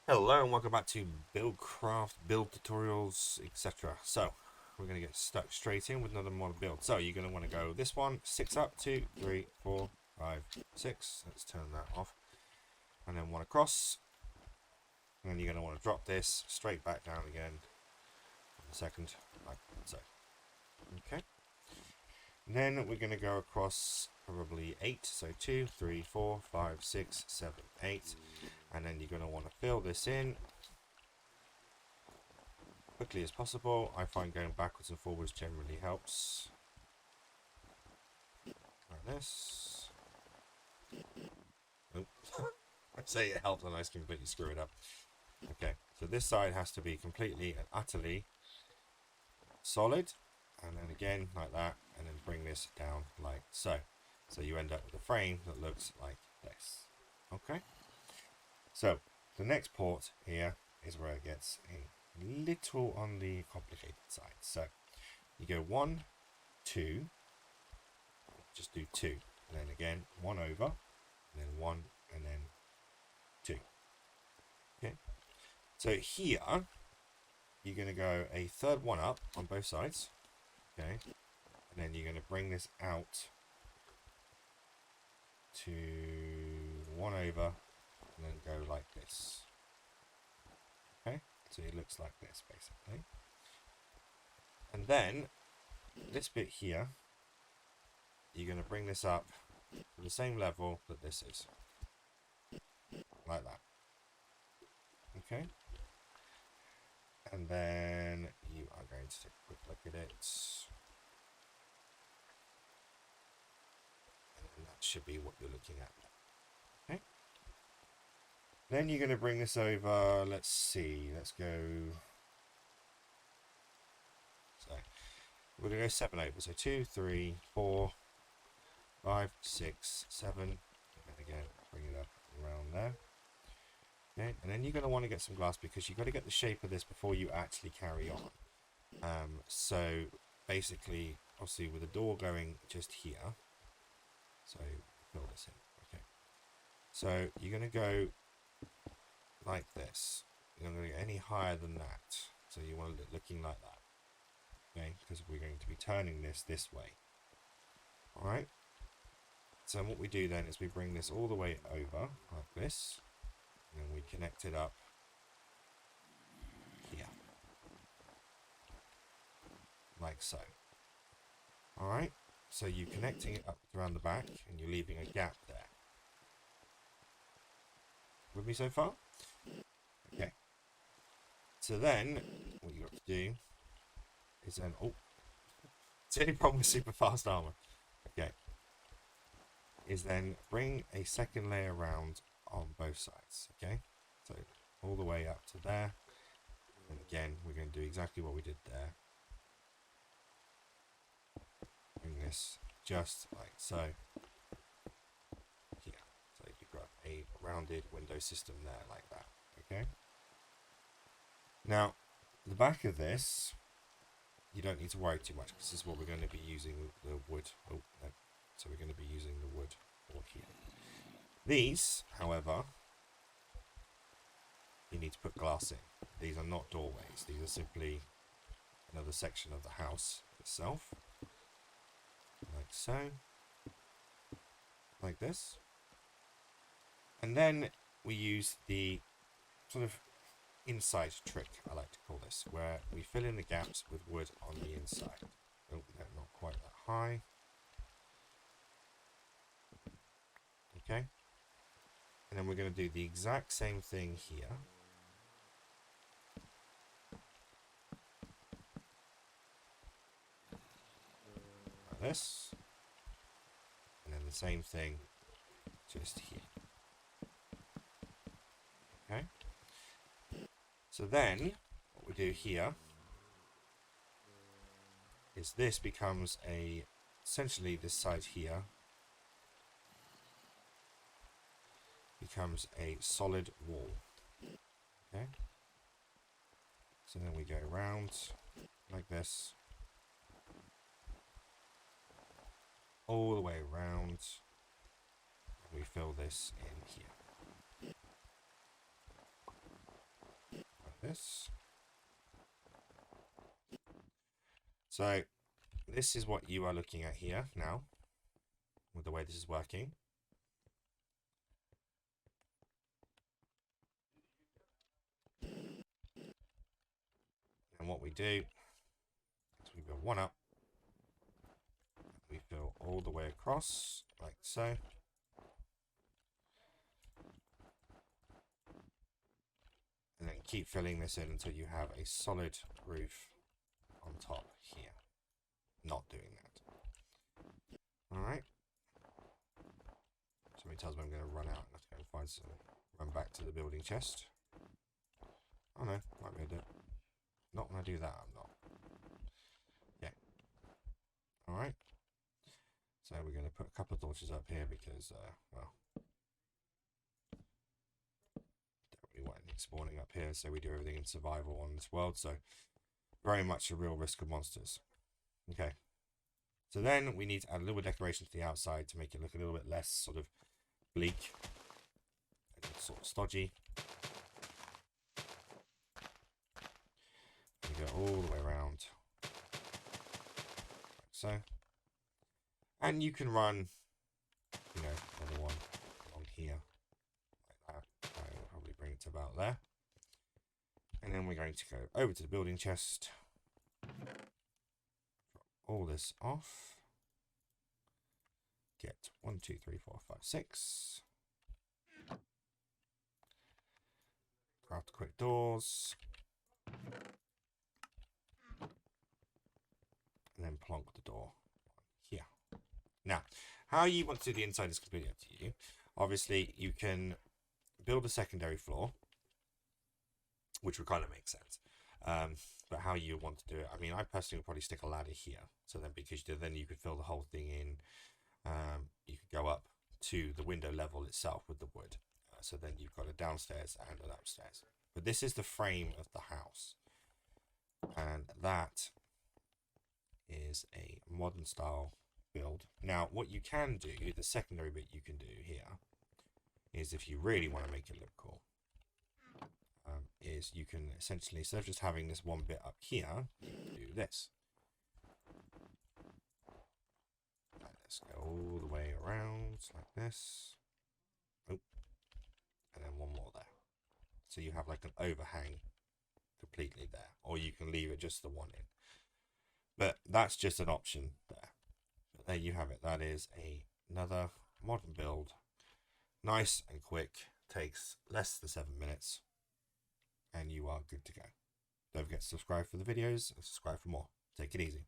Hello and welcome back to Buildcraft, build tutorials, etc. So, we're going to get stuck straight in with another mod build. So, you're going to want to go this one, 6 up, 2, 3, 4, 5, 6. Let's turn that off. And then one across. And then you're going to want to drop this straight back down again. In a second, like so. Okay. And then we're going to go across probably 8. So, 2, 3, 4, 5, 6, 7, 8. And then you're going to want to fill this in quickly as possible. I find going backwards and forwards generally helps. Like this. Oh. I say it helps and I completely screw it up. Okay, so this side has to be completely and utterly solid. And then again, like that. And then bring this down like so. So you end up with a frame that looks like this. Okay? So, the next port here is where it gets a little on the complicated side. So, you go 1, 2, just do 2, and then again 1 over, and then 1, and then 2. Okay, so here you're going to go a third one up on both sides, okay, and then you're going to bring this out to 1 over, and then go like this. Okay, so it looks like this basically, and then this bit here, you're going to bring this up to the same level that this is, like that. Okay, and then you are going to take a quick look at it, and that should be what you're looking at. Okay, then you're going to bring this over. Let's see, let's go. So we're going to go 7 over. So 2, 3, 4, 5, 6, 7, and again bring it up around there. Okay, and then you're going to want to get some glass because you've got to get the shape of this before you actually carry on. So basically, obviously with the door going just here, so fill this in. Okay, so you're going to go like this. You're not going to get any higher than that. So you want it looking like that. Okay, because we're going to be turning this way. All right. So what we do then is we bring this all the way over like this, and then we connect it up here, like so. All right. So you're connecting it up around the back, and you're leaving a gap there. With me so far? Okay. So then, what you got to do is then, oh, it's the only problem with super fast armor. Okay. Is then bring a second layer around on both sides. Okay. So all the way up to there. And again, we're going to do exactly what we did there. Bring this just like so. Here. So you've got a rounded window system there like that. Okay. Now, the back of this, you don't need to worry too much because this is what we're going to be using the wood. Oh, no. So we're going to be using the wood for here. These, however, you need to put glass in. These are not doorways. These are simply another section of the house itself. Like so. Like this. And then we use the sort of inside trick, I like to call this, where we fill in the gaps with wood on the inside. Oh, no, not quite that high. Okay. And then we're going to do the exact same thing here. Like this. And then the same thing just here. Okay. So then, what we do here is this becomes essentially this side here becomes a solid wall. Okay. So then we go around like this, all the way around, and we fill this in here. this. So this is what you are looking at here now, with the way this is working. And what we do is we build one up. We fill all the way across, like so. And then keep filling this in until you have a solid roof on top here. Not doing that. Alright. Somebody tells me I'm going to run out and have to go and find some. Run back to the building chest. Oh no, might be able to do it. Not when I do that, I'm not. Yeah. Alright. So we're going to put a couple of torches up here because, well, don't really want anything spawning up here, so we do everything in survival on this world, so very much a real risk of monsters. Okay. So then we need to add a little decoration to the outside to make it look a little bit less sort of bleak and sort of stodgy. We go all the way around, like so. And you can run, you know, another one along here, like that. I will probably bring it to about there. And then we're going to go over to the building chest. Drop all this off. Get 1, 2, 3, 4, 5, 6. Craft quick doors. And then plonk the door here. Now, how you want to do the inside is completely up to you. Obviously, you can build a secondary floor, which would kind of make sense. But how you want to do it, I mean, I personally would probably stick a ladder here. So then, because then you could fill the whole thing in. You could go up to the window level itself with the wood. So then you've got a downstairs and an upstairs. But this is the frame of the house. And that is a modern style build. Now, what you can do, the secondary bit you can do here, is if you really want to make it look cool, is you can essentially, instead of just having this one bit up here, do this. Let's go all the way around like this. Oh, and then one more there. So you have like an overhang completely there, or you can leave it just the one in. But that's just an option there. But there you have it. That is another modern build. Nice and quick. Takes less than 7 minutes. And you are good to go. Don't forget to subscribe for the videos and subscribe for more. Take it easy.